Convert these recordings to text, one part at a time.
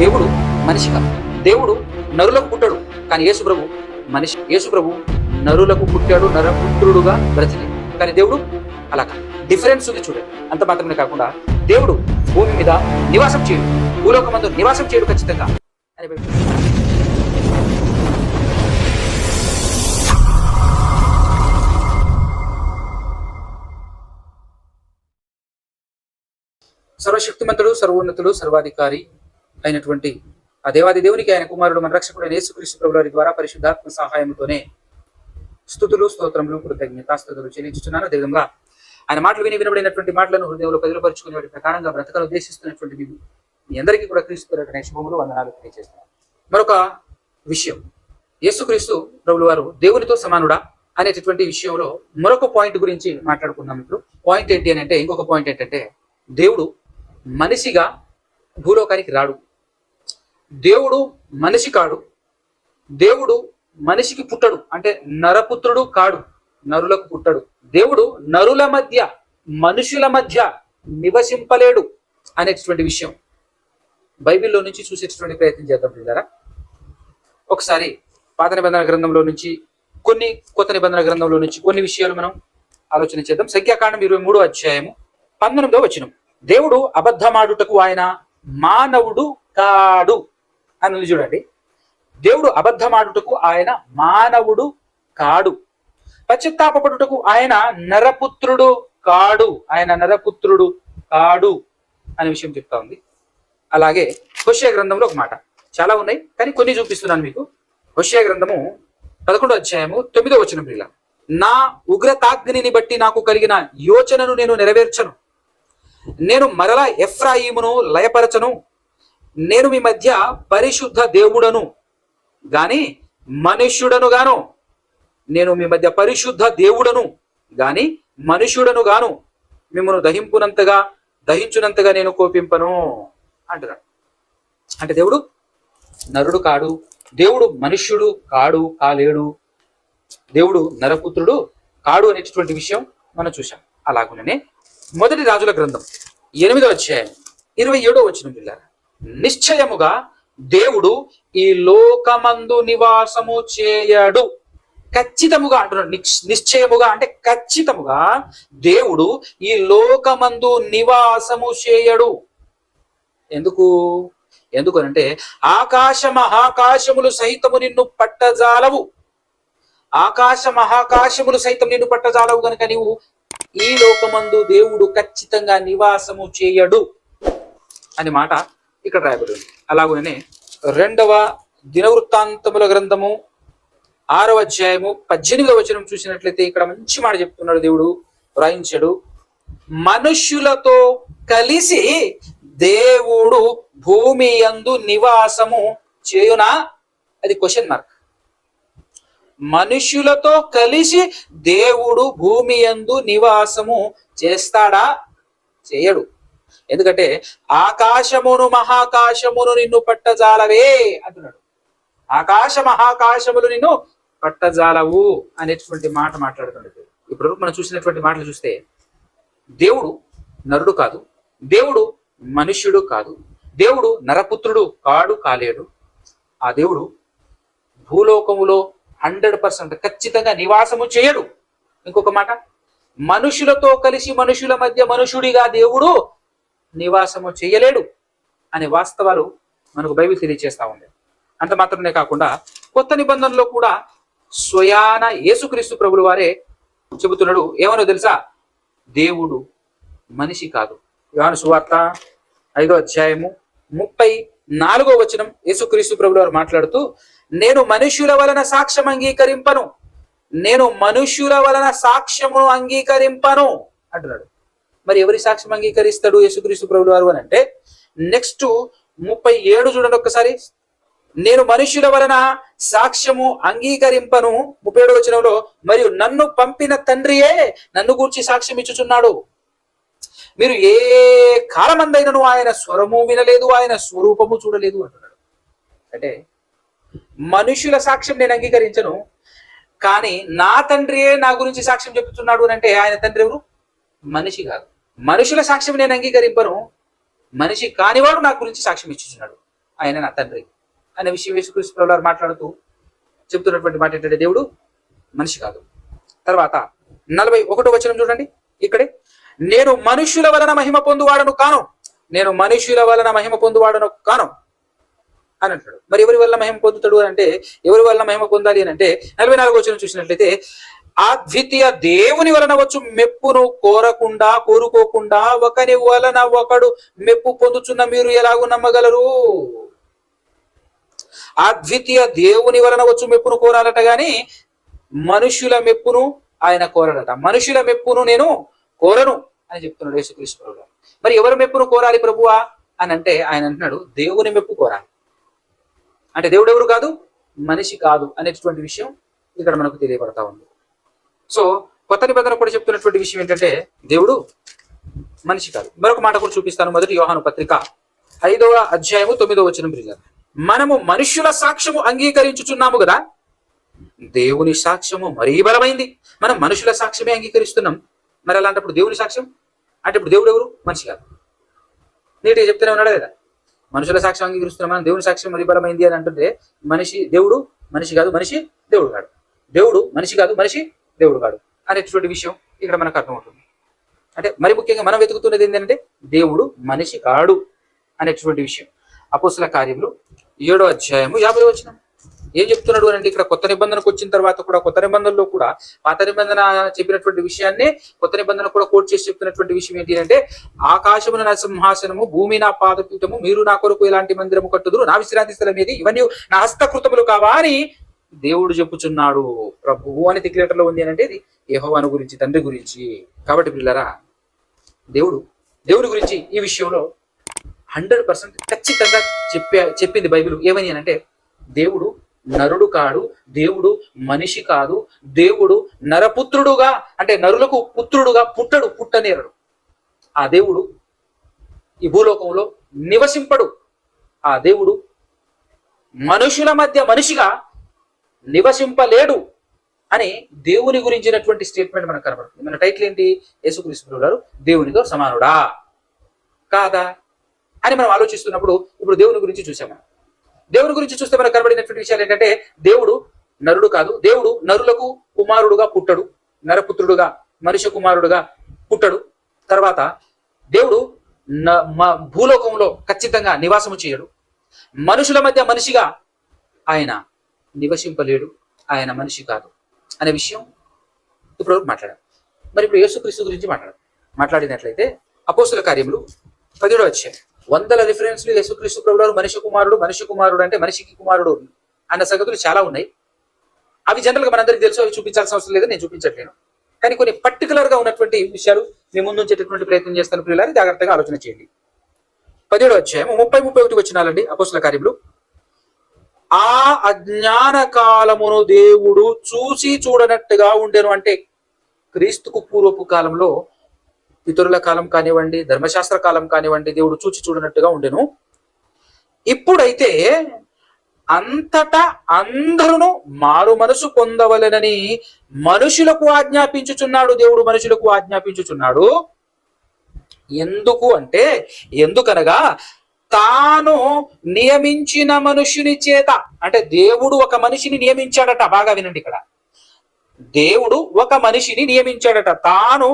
దేవుడు మనిషి కాదు. దేవుడు నరులకు పుట్టాడు, కానీ యేసు ప్రభు మనిషి. యేసు ప్రభు నరులకు పుట్టాడు, నరపుత్రుడుగా బ్రతికాడు. కానీ దేవుడు అలా కాదు, డిఫరెన్స్ ఉంది చూడండి. అంత మాత్రమే కాకుండా దేవుడు భూమి మీద నివాసం చేయడు, భూలోకమందు నివాసం చేయడు ఖచ్చితంగా అని సర్వశక్తిమంతుడు, సర్వోన్నతుడు, సర్వాధికారి అయినటువంటి ఆ దేవాది దేవునికి, ఆయన కుమారుడు మన రక్షకుడైన యేసుక్రీస్తు ప్రభువారి ద్వారా పరిశుద్ధాత్మ సహాయంతోనే స్తుతులు, స్తోత్రములు, కృతజ్ఞతాస్తుతులు చెల్లించుచున్నాను. అదేవిధంగా ఆయన మాటలు వినబడినటువంటి మాటలను హృదయంలో పదిలపరుచుకునే వాటి ప్రకారంగా బ్రతకను ఉద్దేశిస్తున్నటువంటి మీ అందరికీ కూడా క్రీస్తు పేరిట శుభములు, వందనాలు తెలియజేస్తున్నాను. మరొక విషయం, యేసుక్రీస్తు ప్రభువు వారు దేవునితో సమానుడా అనేటటువంటి విషయంలో మరొక పాయింట్ గురించి మాట్లాడుకుందాం. ఇప్పుడు పాయింట్ ఏంటి అని అంటే, ఇంకొక పాయింట్ ఏంటంటే, దేవుడు మనిషిగా భూలోకానికి రాడు, దేవుడు మనిషి కాడు, దేవుడు మనిషికి పుట్టడు, అంటే నరపుత్రుడు కాడు, నరులకు పుట్టడు. దేవుడు నరుల మధ్య, మనుషుల మధ్య నివసింపలేడు అనేటటువంటి విషయం బైబిల్లో నుంచి చూసేటటువంటి ప్రయత్నం చేద్దాం పిల్లరా. ఒకసారి పాత నిబంధన గ్రంథంలో నుంచి కొన్ని, కొత్త నిబంధన గ్రంథంలో నుంచి కొన్ని విషయాలు మనం ఆలోచన చేద్దాం. సంఖ్యాకాండం 23వ అధ్యాయము 19వ వచనం. దేవుడు అబద్ధమాడుటకు ఆయన మానవుడు కాడు అని చూడండి. దేవుడు అబద్ధమాడుటకు ఆయన మానవుడు కాడు, పశ్చాత్తాపపడుటకు ఆయన నరపుత్రుడు కాడు, ఆయన నరపుత్రుడు కాడు అనే విషయం చెప్తా ఉంది. అలాగే హోషేయ గ్రంథంలో ఒక మాట, చాలా ఉన్నాయి కానీ కొన్ని చూపిస్తున్నాను మీకు. హోషేయ గ్రంథము 11వ అధ్యాయము 9వ వచనం. పిల్ల, నా ఉగ్రతాగ్నిని బట్టి నాకు కలిగిన యోచనను నేను నెరవేర్చను, నేను మరలా ఎఫ్రాయిమును లయపరచను, నేను మీ మధ్య పరిశుద్ధ దేవుడను గాని మనుష్యుడను గాను, నేను మీ మధ్య పరిశుద్ధ దేవుడను గాని మనుష్యుడను గాను, మిమ్మల్ని దహించునంతగా నేను కోపింపను అంటున్నాడు. అంటే దేవుడు నరుడు కాడు, దేవుడు మనుష్యుడు కాడు, కాలేడు, దేవుడు నరపుత్రుడు కాడు అనేటటువంటి విషయం మనం చూసాం. అలాగునే మొదటి రాజుల గ్రంథం 8వ అధ్యాయం 27వ వచనం పిల్లారా, నిశ్చయముగా దేవుడు ఈ లోకమందు నివాసము చేయడు. ఖచ్చితముగా అంటున్నాడు, నిశ్చయముగా అంటే ఖచ్చితముగా దేవుడు ఈ లోకమందు నివాసము చేయడు. ఎందుకనంటే ఆకాశ మహాకాశములు సైతము నిన్ను పట్టజాలవు, ఆకాశ మహాకాశములు సైతం నిన్ను పట్టజాలవు కనుక నీవు ఈ లోకమందు దేవుడు ఖచ్చితంగా నివాసము చేయడు అని మాట ఇక్కడ రాయబడి ఉంది. అలాగనే 2వ దినవృత్తాంతముల గ్రంథము 6వ అధ్యాయము 18వ వచనం చూసినట్లయితే ఇక్కడ మంచి మాట చెప్తున్నాడు. దేవుడు వ్రాయించాడు, మనుష్యులతో కలిసి దేవుడు భూమి యందు నివాసము చేయునా? అది క్వశ్చన్ మార్క్. మనుష్యులతో కలిసి దేవుడు భూమి యందు నివాసము చేస్తాడా? చేయడు. ఎందుకంటే ఆకాశమును మహాకాశమును నిన్ను పట్టజాలవే అంటున్నాడు. ఆకాశ మహాకాశములు నిన్ను పట్టజాలవు అనేటువంటి మాట మాట్లాడుతున్నాడు. ఇప్పుడు మనం చూసినటువంటి మాటలు చూస్తే దేవుడు నరుడు కాదు, దేవుడు మనుష్యుడు కాదు, దేవుడు నరపుత్రుడు కాడు, కాలేడు. ఆ దేవుడు భూలోకములో 100% ఖచ్చితంగా నివాసము చేయడు. ఇంకొక మాట, మనుషులతో కలిసి మనుషుల మధ్య మనుషుడిగా దేవుడు నివాసము చేయలేడు అనే వాస్తవాలు మనకు బైబిల్ తెలియజేస్తా ఉంది. అంత మాత్రమే కాకుండా కొత్త నిబంధనలో కూడా స్వయాన యేసుక్రీస్తు ప్రభుల వారే చెబుతున్నాడు. ఏమనో తెలుసా? దేవుడు మనిషి కాదు. యోహాను సువార్త 5వ అధ్యాయము 34వ వచనం యేసుక్రీస్తు ప్రభుల వారు మాట్లాడుతూ, నేను మనుష్యుల వలన సాక్ష్యం అంగీకరింపను, నేను మనుష్యుల వలన సాక్ష్యమును అంగీకరింపను అంటున్నాడు. మరి ఎవరి సాక్ష్యం అంగీకరిస్తాడు యేసుక్రీస్తు ప్రభుల వారు అని అంటే, నెక్స్ట్ 37 చూడండి ఒక్కసారి. నేను మనుష్యుల వలన సాక్ష్యము అంగీకరింపను, 37వ వచనంలో, మరియు నన్ను పంపిన తండ్రియే నన్ను గూర్చి సాక్ష్యం ఇచ్చుచున్నాడు. మీరు ఏ కాలమందైనను ఆయన స్వరము వినలేదు, ఆయన స్వరూపము చూడలేదు అంటున్నాడు. అంటే మనుషుల సాక్ష్యం నేను అంగీకరించను, కానీ నా తండ్రియే నా గురించి సాక్ష్యం చెప్తున్నాడు అని అంటే ఆయన తండ్రి ఎవరు? మనిషి కాదు. మనుషుల సాక్ష్యం నేను అంగీకరింపను, మనిషి కానివాడు నా గురించి సాక్ష్యం ఇచ్చుచున్నాడు. ఆయన నా తండ్రి అనే విషయం యేసుక్రీస్తు ప్రభువారు మాట్లాడుతూ చెప్తున్నటువంటి మాట ఏంటంటే దేవుడు మనిషి కాదు. తర్వాత 41వ వచనం చూడండి. ఇక్కడే నేను మనుష్యుల వలన మహిమ పొందువాడను కాను, నేను మనుష్యుల వలన మహిమ పొందువాడను కాను అని అంటాడు. మరి ఎవరి వల్ల మహిమ పొందుతాడు అని అంటే, ఎవరి వల్ల మహిమ పొందాలి అని అంటే 44వ వచనం చూసినట్లయితే అద్వితీయ దేవుని వలన వచ్చు మెప్పును కోరుకోకుండా ఒకని వలన ఒకడు మెప్పు పొందుచున్న మీరు ఎలాగూ నమ్మగలరు? అద్వితీయ దేవుని వలన వచ్చు మెప్పును కోరాలట గాని మనుషుల మెప్పును ఆయన కోరడట. మనుషుల మెప్పును నేను కోరను అని చెప్తున్నాడు యేసుక్రీస్తు ప్రభువు. మరి ఎవరి మెప్పును కోరాలి ప్రభువా అని అంటే ఆయన అంటున్నాడు దేవుని మెప్పు కోరాలి. అంటే దేవుడు ఎవరు కాదు, మనిషి కాదు అనేటువంటి విషయం ఇక్కడ మనకు తెలియబడతా ఉంది. సో కొత్త నిబంధన కూడా చెప్తున్నటువంటి విషయం ఏంటంటే దేవుడు మనిషి కాదు. మరొక మాట కూడా చూపిస్తాను. మొదటి యోహాను పత్రిక 5వ అధ్యాయము 9వ వచనం ప్రియులారా, మనము మనుష్యుల సాక్ష్యము అంగీకరించుచున్నాము కదా, దేవుని సాక్ష్యము మరీ బలమైంది. మనం మనుషుల సాక్ష్యమే అంగీకరిస్తున్నాం. మరి అలాంటప్పుడు దేవుని సాక్ష్యం అంటే ఇప్పుడు దేవుడు ఎవరు, మనిషి కాదు. నీటిగా చెప్తూనే ఉన్నాడా లేదా? మనుషుల సాక్ష్యం అంగీకరిస్తున్నాం, మనం దేవుని సాక్ష్యం మరీ బలమైంది అని అంటుంటే దేవుడు మనిషి కాదు, మనిషి దేవుడు కాడు. దేవుడు మనిషి కాదు, మనిషి దేవుడు కాడు అనేటువంటి విషయం ఇక్కడ మనకు అర్థమవుతుంది. అంటే మరి ముఖ్యంగా మనం వెతుకుతున్నది ఏంటంటే దేవుడు మనిషి కాడు అనేటువంటి విషయం. అపోస్తల కార్యములు 7వ అధ్యాయము 50వ వచనం ఏం చెప్తున్నాడు అని అంటే, ఇక్కడ కొత్త నిబంధనకు వచ్చిన తర్వాత కూడా కొత్త నిబంధనలో కూడా పాత నిబంధన చెప్పినటువంటి విషయాన్నే కొత్త నిబంధన కూడా కోట్ చేసి చెప్తున్నటువంటి విషయం ఏంటి అంటే, ఆకాశమున నా సింహాసనము, భూమి నా పాదపీఠము, మీరు నా కొరకు ఎలాంటి మందిరము కట్టుదురు, నా విశ్రాంతి స్థలం ఏది, ఇవన్నీ నా హస్తకృతములు కావా అని దేవుడు చెప్పుచున్నాడు. ప్రభువు అని డిక్లేటర్లో ఉంది అని అంటే ఇది యెహోవాను గురించి, తండ్రి గురించి. కాబట్టి పిల్లరా, దేవుడి గురించి ఈ విషయంలో 100% ఖచ్చితంగా చెప్పింది బైబిల్. ఏమని అని అంటే, దేవుడు నరుడు కాడు, దేవుడు మనిషి కాదు, దేవుడు నరపుత్రుడుగా అంటే నరులకు పుత్రుడుగా పుట్టనేరడు. ఆ దేవుడు ఈ భూలోకంలో నివసింపడు. ఆ దేవుడు మనుషుల మధ్య మనిషిగా నివసింపలేడు అని దేవుని గురించినటువంటి స్టేట్మెంట్ మనకు కనబడుతుంది. మన టైటిల్ ఏంటి? యేసుక్రీస్తు ప్రభువు దేవునితో సమానుడా కాదా అని మనం ఆలోచిస్తున్నప్పుడు ఇప్పుడు దేవుని గురించి చూసాము. దేవుని గురించి చూస్తే మనకు కనబడినటువంటి విషయాలు ఏంటంటే, దేవుడు నరుడు కాదు, దేవుడు నరులకు కుమారుడుగా పుట్టడు, నరపుత్రుడుగా మనిషి కుమారుడుగా పుట్టడు. తర్వాత దేవుడు భూలోకంలో ఖచ్చితంగా నివాసము చేయడు, మనుషుల మధ్య మనిషిగా ఆయన నివసింపలేడు, ఆయన మనిషి కాదు అనే విషయం ఇప్పుడు మాట్లాడాం. మరి ఇప్పుడు యేసుక్రీస్తు గురించి మాట్లాడినట్లయితే అపోస్తల కార్యములు 17వ అధ్యాయం 100 రిఫరెన్స్లు యేసుక్రీస్తు ప్రభువు మనిషి కుమారుడు అంటే మనిషికి కుమారుడు అన్న సంగతులు చాలా ఉన్నాయి. అవి జనరల్గా మనందరికీ తెలుసు, అవి చూపించాల్సిన అవసరం లేదు, నేను చూపించట్లేను. కానీ కొన్ని పర్టికులర్ గా ఉన్నటువంటి విషయాలు మీ ముందు ఉంచేటటువంటి ప్రయత్నం చేస్తాను. పిల్లలు జాగ్రత్తగా ఆలోచన చేయండి. 17వ అధ్యాయం 30-31 వచనాలండి అపోస్తల కార్యములు. ఆ అజ్ఞాన కాలమును దేవుడు చూసి చూడనట్టుగా ఉండెను. అంటే క్రీస్తుకు పూర్వపు కాలంలో, పితరుల కాలం కానివ్వండి, ధర్మశాస్త్ర కాలం కానివ్వండి, దేవుడు చూచి చూడనట్టుగా ఉండెను. ఇప్పుడైతే అంతటా అందరూ మారు మనసు పొందవలెనని మనుషులకు ఆజ్ఞాపించుచున్నాడు. దేవుడు మనుషులకు ఆజ్ఞాపించుచున్నాడు. ఎందుకనగా తాను నియమించిన మనుషుని చేత, అంటే దేవుడు ఒక మనిషిని నియమించాడట. బాగా వినండి, ఇక్కడ దేవుడు ఒక మనిషిని నియమించాడట. తాను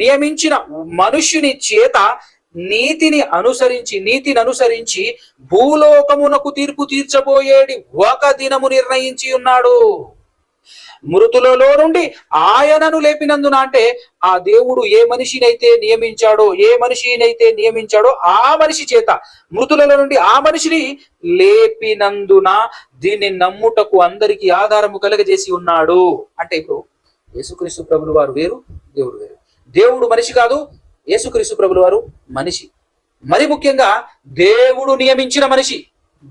నియమించిన మనుష్యుని చేత నీతిని అనుసరించి భూలోకమునకు తీర్పు తీర్చబోయేది ఒక దినము నిర్ణయించి ఉన్నాడు. మృతులలో నుండి ఆయనను లేపినందున, అంటే ఆ దేవుడు ఏ మనిషినైతే నియమించాడో ఆ మనిషి చేత, మృతులలో నుండి ఆ మనిషిని లేపినందున దీన్ని నమ్ముటకు అందరికీ ఆధారము కలగజేసి ఉన్నాడు. అంటే ఇప్పుడు యేసుక్రీస్తు ప్రభువు వారు వేరు, దేవుడు వేరు. దేవుడు మనిషి కాదు, యేసుక్రీస్తు ప్రభువు వారు మనిషి. మరి ముఖ్యంగా దేవుడు నియమించిన మనిషి,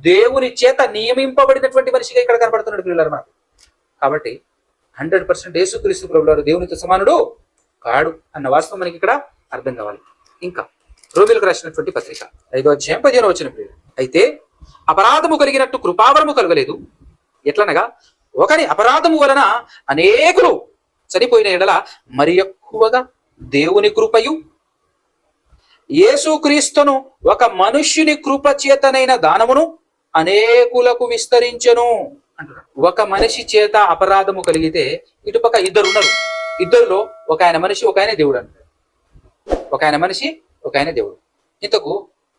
దేవుని చేత నియమింపబడినటువంటి మనిషిగా ఇక్కడ కనబడుతున్నాడు పిల్లలు మనకు. కాబట్టి 100% యేసుక్రీస్తు ప్రభువు వారు దేవునితో సమానుడు కాడు అన్న వాస్తవం మనకి ఇక్కడ అర్థం కావాలి. ఇంకా రోమీయులకు రాసినటువంటి పత్రిక 5వ అధ్యాయం 15వ వచనం. అయితే అపరాధము కలిగినట్టు కృపావరము కలగలేదు. ఎట్లనగా ఒకరి అపరాధము వలన అనేకులు చనిపోయిన ఎడల మరి ఎక్కువగా దేవుని కృపయు యేసుక్రీస్తును ఒక మనుష్యుని కృప చేతనైన దానమును అనేకులకు విస్తరించెను అంటున్నాడు. ఒక మనిషి చేత అపరాధము కలిగితే ఇటుపక్క ఇద్దరు ఉన్నారు. ఇద్దరులో ఒక ఆయన మనిషి, ఒక ఆయన దేవుడు అంటాడు. ఒక ఆయన మనిషి, ఒక ఆయన దేవుడు. ఇంతకు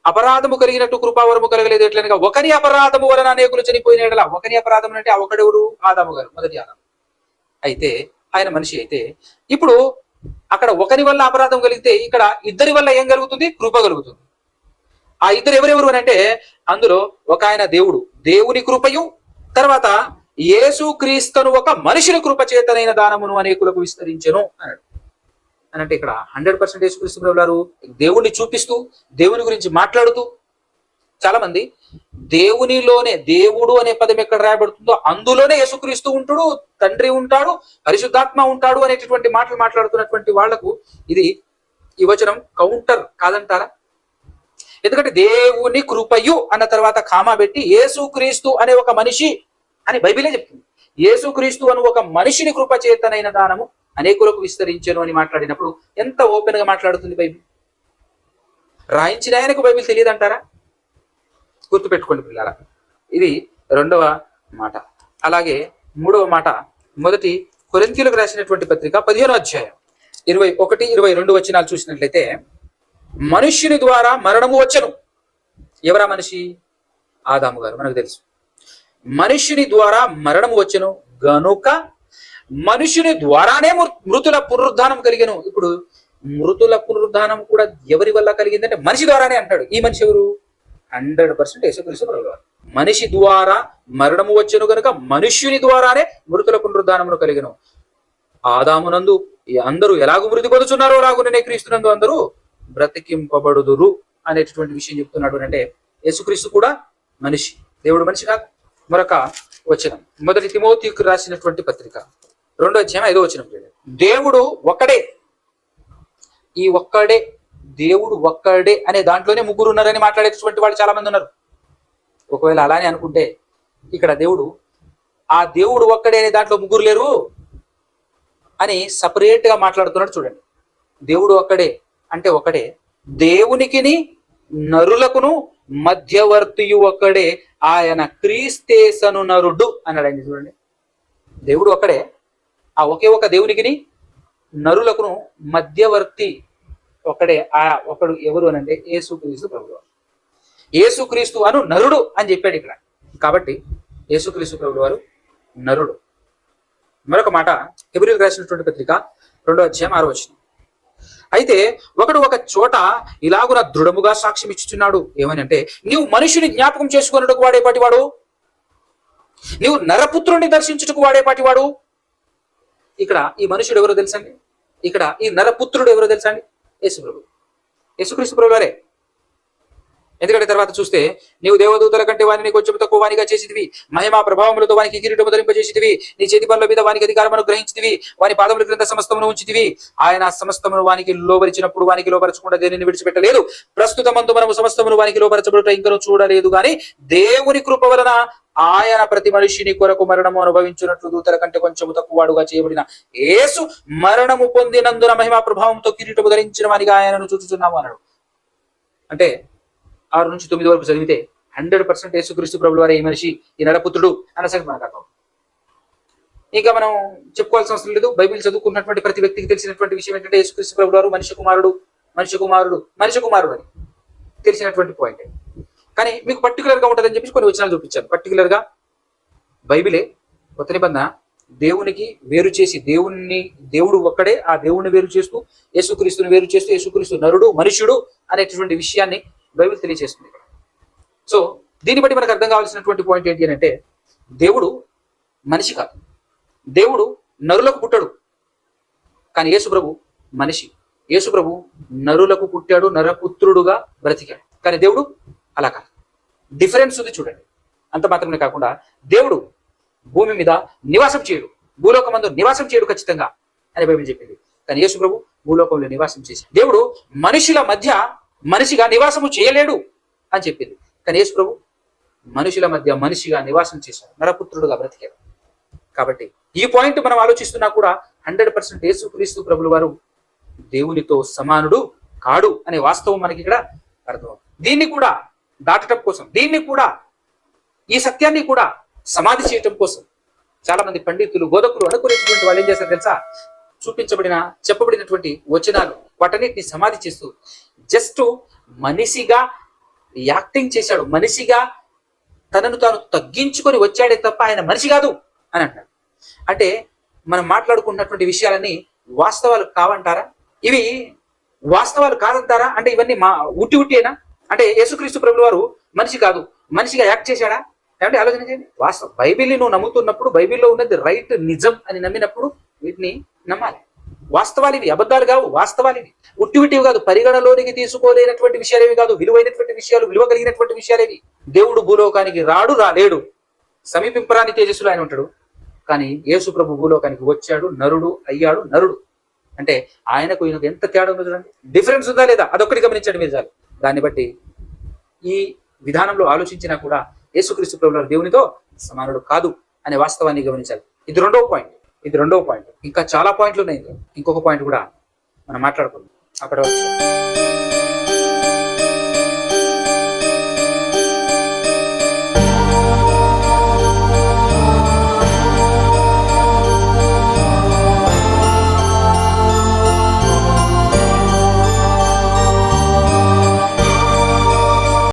అపరాధము కలిగినట్టు కృపావరము కలగలేదు ఎట్లనగా ఒకని అపరాధము వలన అనేకులు చనిపోయిన ఒకని అపరాధం అంటే ఆ ఒకడెవడు? ఆదాము గారు, మొదటి ఆదాము. అయితే ఆయన మనిషి అయితే ఇప్పుడు అక్కడ ఒకరి వల్ల అపరాధం కలిగితే ఇక్కడ ఇద్దరి వల్ల ఏం కలుగుతుంది? కృప కలుగుతుంది. ఆ ఇద్దరు ఎవరెవరు అని అంటే అందులో ఒక ఆయన దేవుడు, దేవుని కృపయు, తర్వాత యేసుక్రీస్తును ఒక మనిషిని కృప చేతనైన దానమును అనేకులకు విస్తరించెను అన్నాడు. అని అంటే ఇక్కడ 100% యేసుక్రీస్తు ప్రభువారు దేవుణ్ణి చూపిస్తూ దేవుని గురించి మాట్లాడుతూ, చాలా మంది దేవునిలోనే, దేవుడు అనే పదం ఎక్కడ రాయబడుతుందో అందులోనే యేసుక్రీస్తు ఉంటాడు, తండ్రి ఉంటాడు, పరిశుద్ధాత్మ ఉంటాడు అనేటటువంటి మాటలు మాట్లాడుతున్నటువంటి వాళ్లకు ఇది ఈ వచనం కౌంటర్ కాదంటారా? ఎందుకంటే దేవుని కృపయు అన్న తర్వాత కామా పెట్టి యేసుక్రీస్తు అనే ఒక మనిషి అని బైబిలే చెప్తుంది. యేసుక్రీస్తు అను ఒక మనిషిని కృప చేతనైన దానము అనేకులకు విస్తరించెను అని మాట్లాడినప్పుడు ఎంత ఓపెన్ గా మాట్లాడుతుంది బైబిల్. రాయించిన ఆయనకు బైబిల్ తెలియదు అంటారా? గుర్తుపెట్టుకోండి పిల్లరా. ఇది రెండవ మాట. అలాగే మూడవ మాట, మొదటి కొరింథీయులకు రాసినటువంటి పత్రిక 15వ అధ్యాయం 21, 22 వచనాలు చూసినట్లయితే, మనుష్యుని ద్వారా మరణము వచ్చెను. ఎవరా మనిషి? ఆదాము గారు, మనకు తెలుసు. మనుష్యుని ద్వారా మరణము వచ్చెను గనుక మనుష్యుని ద్వారానే మృతుల పునరుద్ధానం కలిగెను. ఇప్పుడు మృతుల పునరుద్ధానం కూడా ఎవరి వల్ల కలిగిందంటే మనిషి ద్వారానే అంటాడు. ఈ మనిషి ఎవరు? 100% యేసుక్రీస్తు ప్రభువారు. మనిషి ద్వారా మరణము వచ్చెను కనుక మనుష్యుని ద్వారానే మృతుల పునరుద్ధానమును కలిగెను. ఆదామునందు అందరూ ఎలాగూ మృతి పొందుచున్నారో అలాగునే క్రీస్తునందు అందరూ బ్రతికింపబడుదురు అనేటటువంటి విషయం చెప్తున్నాడు. అంటే యేసుక్రీస్తు కూడా మనిషి, దేవుడు మనిషి కాదు. మరొక వచనం, మొదటి తిమోతికి రాసినటువంటి పత్రిక 2వ అధ్యాయం 5వ వచనం, దేవుడు ఒక్కడే. ఈ ఒక్కడే, దేవుడు ఒక్కడే అనే దాంట్లోనే ముగ్గురు ఉన్నారని మాట్లాడేటటువంటి వాళ్ళు చాలా మంది ఉన్నారు. ఒకవేళ అలానే అనుకుంటే ఇక్కడ దేవుడు, ఆ దేవుడు ఒక్కడే అనే దాంట్లో ముగ్గురు లేరు అని సపరేట్ గా మాట్లాడుతున్నాడు. చూడండి, దేవుడు ఒక్కడే అంటే ఒకడే, దేవునికిని నరులకును మధ్యవర్తియు ఒక్కడే, ఆయన క్రీస్తేసను నరుడు అన్నాడు. ఆయన చూడండి, దేవుడు ఒక్కడే, ఆ ఒకే ఒక దేవునికిని నరులకును మధ్యవర్తి ఒకడే. ఆ ఒకడు ఎవరు అని అంటే యేసుక్రీస్తు ప్రభువు. యేసుక్రీస్తు అను నరుడు అని చెప్పాడు ఇక్కడ. కాబట్టి యేసుక్రీస్తు ప్రభువు వారు నరుడు. మరొక మాట, హెబ్రీయులకు రాసినటువంటి పత్రిక 2వ అధ్యాయం 6వ వచనం, అయితే ఒకడు ఒక చోట ఇలాగున దృఢముగా సాక్ష్యం ఇచ్చుచున్నాడు. ఏమని అంటే, నీవు మనుషుని జ్ఞాపకం చేసుకున్నట్టుకు వాడేపాటివాడు, నీవు నరపుత్రుని దర్శించుటకు వాడేపాటివాడు. ఇక్కడ ఈ మనుషుడు ఎవరో తెలుసండి? ఇక్కడ ఈ నరపుత్రుడు ఎవరో తెలుసండి? యేసు ప్రభు, యేసుక్రీస్తు ప్రభు వారే. ఎందుకంటే తర్వాత చూస్తే, నీవు దేవదూతల కంటే వారిని కొంచెం తక్కువ వానిగా చేసిదివి, మహిమా ప్రభావములతో వానికి కిరీటము ధరింపజేసిదివి, నీ చేతి పనుల మీద వానికి అధికారమును గ్రహించితివి, వాని పాదముల క్రింద సమస్తమును ఉంచితివి. ఆయన సమస్తమును వానికి లోబరిచినప్పుడు వానికి లోపరచకుండా దేనిని విడిచిపెట్టలేదు. ప్రస్తుతమందు మనము సమస్తమును వానికి లోపరచబడుట ఇంకను చూడలేదు గాని దేవుని కృప వలన ఆయన ప్రతి మనిషిని కొరకు మరణము అనుభవించినట్లు దూతల కంటే కొంచెము తక్కువ వాడుగా చేయబడిన యేసు మరణము పొందినందున మహిమా ప్రభావంతో కిరీటము ధరించిన వానిగా ఆయనను చూచుచున్నాము అన్నాడు. అంటే 6 నుంచి 9 వరకు చదివితే 100% యేసుక్రీస్తు ప్రభువు వారే ఈ మనిషి, ఈ నరపుత్రుడు అన్న సంగతి మనకు అర్థం. ఇంకా మనం చెప్పుకోవాల్సిన అవసరం లేదు. బైబిల్ చదువుకున్నటువంటి ప్రతి వ్యక్తికి తెలిసినటువంటి విషయం ఏంటంటే యేసుక్రీస్తు ప్రభువు వారు మనిషి కుమారుడు, మనిషి కుమారుడు, మనిషి కుమారుడు అని తెలిసినటువంటి పాయింట్. కానీ మీకు పర్టికులర్ గా ఉంటుందని చెప్పి కొన్ని వచనాలు చూపించాను. పర్టికులర్ గా బైబిలే కొత్త నిబంధన దేవునికి వేరు చేసి, దేవుడు ఒక్కడే, ఆ దేవుడిని వేరు చేస్తూ యేసుక్రీస్తుని వేరు చేస్తూ యేసుక్రీస్తు నరుడు, మనుష్యుడు అనేటటువంటి విషయాన్ని బైబిల్ తెలియజేస్తుంది. సో దీన్ని బట్టి మనకు అర్థం కావాల్సినటువంటి పాయింట్ ఏంటి అని అంటే, దేవుడు మనిషి కాదు, దేవుడు నరులకు పుట్టాడు. కానీ యేసు ప్రభు మనిషి, యేసు ప్రభు నరులకు పుట్టాడు, నరపుత్రుడుగా బ్రతికాడు. కానీ దేవుడు అలా కాదు, డిఫరెన్స్ ఉంది చూడండి. అంత మాత్రమే కాకుండా దేవుడు భూమి మీద నివాసం చేయడు, భూలోకమందు నివాసం చేయడు ఖచ్చితంగా అని బైబిల్ చెప్పింది. కానీ యేసు ప్రభు భూలోకంలో నివాసం చేసి, దేవుడు మనుషుల మధ్య మనిషిగా నివాసము చేయలేడు అని చెప్పింది. కానీ యేసు ప్రభు మనుషుల మధ్య మనిషిగా నివాసం చేశాడు, నరపుత్రుడుగా బ్రతికాడు. కాబట్టి ఈ పాయింట్ మనం ఆలోచిస్తున్నా కూడా 100% యేసుక్రీస్తు ప్రభుల వారు దేవునితో సమానుడు కాడు అనే వాస్తవం మనకి ఇక్కడ అర్థం. దీన్ని కూడా దాటడం కోసం, దీన్ని కూడా, ఈ సత్యాన్ని కూడా సమాధి చేయటం కోసం చాలా మంది పండితులు, బోధకులు అనుకునేటువంటి వాళ్ళు ఏం చేస్తారు తెలుసా? చెప్పబడినటువంటి వచనాలు వాటన్నిటిని సమాధి చేస్తూ జస్ట్ మనిషిగా యాక్టింగ్ చేశాడు, మనిషిగా తనను తాను తగ్గించుకొని వచ్చాడే తప్ప ఆయన మనిషి కాదు అని అంటాడు. అంటే మనం మాట్లాడుకున్నటువంటి విషయాలన్నీ వాస్తవాలు కావంటారా? ఇవి వాస్తవాలు కాదంటారా? అంటే ఇవన్నీ ఉట్టినా? అంటే యేసుక్రీస్తు ప్రభువు వారు మనిషి కాదు, మనిషిగా యాక్ట్ చేశాడా? ఏమంటే ఆలోచన చేయండి. వాస్తవం బైబిల్ని నువ్వు నమ్ముతున్నప్పుడు, బైబిల్లో ఉన్నది రైట్, నిజం అని నమ్మినప్పుడు వీటిని నమ్మాలి. వాస్తవాలు ఇవి, అబద్ధాలు కావు, వాస్తవాలు ఇవి. ఉట్టివిటివి కాదు, పరిగణలోనికి తీసుకోలేనటువంటి విషయాలేవి కాదు, విలువైనటువంటి విషయాలు, విలువ కలిగినటువంటి విషయాలేవి. దేవుడు భూలోకానికి రాలేడు, సమీపింపరాని తేజస్సులో ఆయన ఉంటాడు. కానీ యేసు ప్రభు భూలోకానికి వచ్చాడు, నరుడు అయ్యాడు. నరుడు అంటే ఆయనకు ఈయనకు ఎంత తేడా ఉందో చూడండి. డిఫరెన్స్ ఉందా లేదా అదొక్కటి గమనించండి మీరు చాలు. దాన్ని బట్టి ఈ విధానంలో ఆలోచించినా కూడా యేసుక్రీస్తు ప్రభువు దేవునితో సమానుడు కాదు అనే వాస్తవాన్ని గమనించాలి. ఇది రెండవ పాయింట్. ఇంకా చాలా పాయింట్లు ఉన్నాయి. ఇంకొక పాయింట్ కూడా మనం మాట్లాడుకుందాం అప్పటి వరకు.